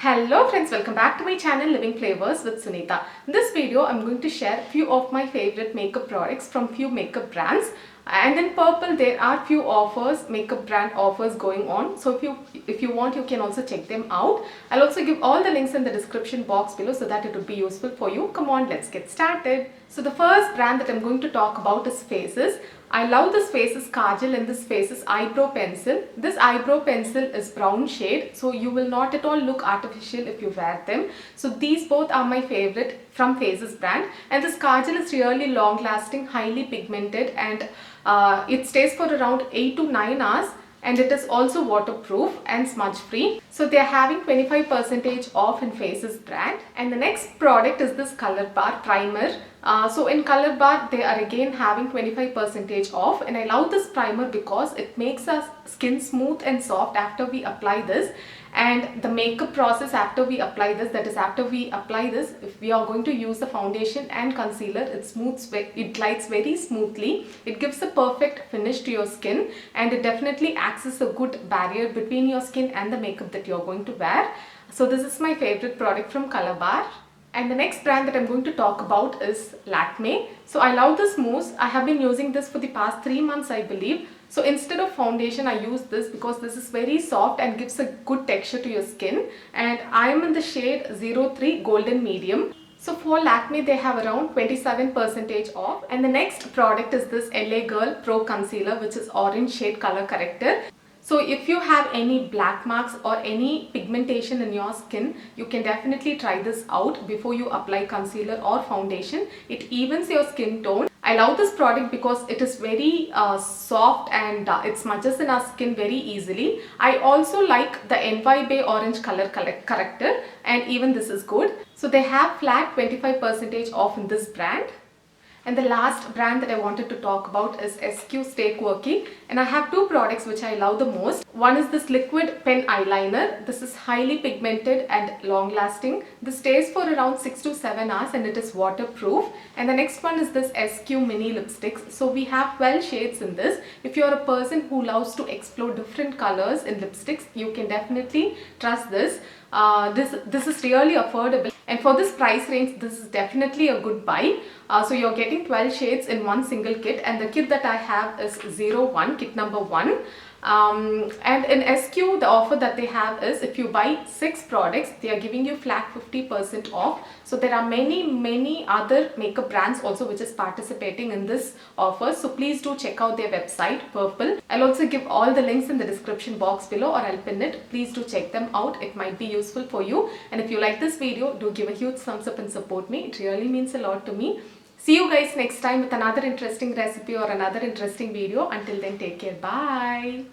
Hello friends, welcome back to my channel Living Flavors with Sunitha. In this video, I'm going to share few of my favorite makeup products from few makeup brands. And in purple, there are few offers, makeup brand offers going on. So if you want, you can also check them out. I'll also give all the links in the description box below so that it would be useful for you. Come on, let's get started. So the first brand that I'm going to talk about is Faces. I love this Faces Kajal and this Faces eyebrow pencil. This eyebrow pencil is brown shade, so you will not at all look artificial if you wear them. So these both are my favorite from Faces brand, and this Kajal is really long lasting, highly pigmented, and it stays for around 8 to 9 hours. And it is also waterproof and smudge free. So they are having 25% off in Faces brand. And the next product is this Color Bar Primer. So in Color Bar, they are again having 25% off, and I love this primer because it makes our skin smooth and soft after we apply this. And the makeup process after we apply this, that is after we apply this, if we are going to use the foundation and concealer, it glides very smoothly. It gives a perfect finish to your skin, and it definitely acts as a good barrier between your skin and the makeup that you are going to wear. So this is my favorite product from Color Bar. And the next brand that I'm going to talk about is Lakme. So I love this mousse. I have been using this for the past 3 months, I believe. So instead of foundation, I use this because this is very soft and gives a good texture to your skin. And I am in the shade 03 Golden Medium. So for Lakme, they have around 27% off. And the next product is this LA Girl Pro Concealer, which is orange shade color corrector. So if you have any black marks or any pigmentation in your skin, you can definitely try this out before you apply concealer or foundation. It evens your skin tone. I love this product because it is very soft and it smudges in our skin very easily. I also like the NY Bay Orange color corrector, and even this is good. So they have flat 25% off in this brand. And the last brand that I wanted to talk about is SQ Stay Quirky, and I have two products which I love the most. One is this liquid pen eyeliner. This is highly pigmented and long lasting. This stays for around 6 to 7 hours and it is waterproof. And the next one is this SQ mini lipsticks. So we have 12 shades in this. If you're a person who loves to explore different colors in lipsticks, you can definitely trust this. This is really affordable, and for this price range, this is definitely a good buy. So you're getting 12 shades in one single kit, and the kit that I have is 01, kit number 1. And in SQ, the offer that they have is if you buy 6 products, they are giving you flat 50% off. So there are many other makeup brands also which is participating in this offer. So please do check out their website, Purple. I'll also give all the links in the description box below, or I'll pin it. Please do check them out. It might be useful for you. And if you like this video, do give a huge thumbs up and support me. It really means a lot to me. See you guys next time with another interesting recipe or another interesting video. Until then, take care. Bye.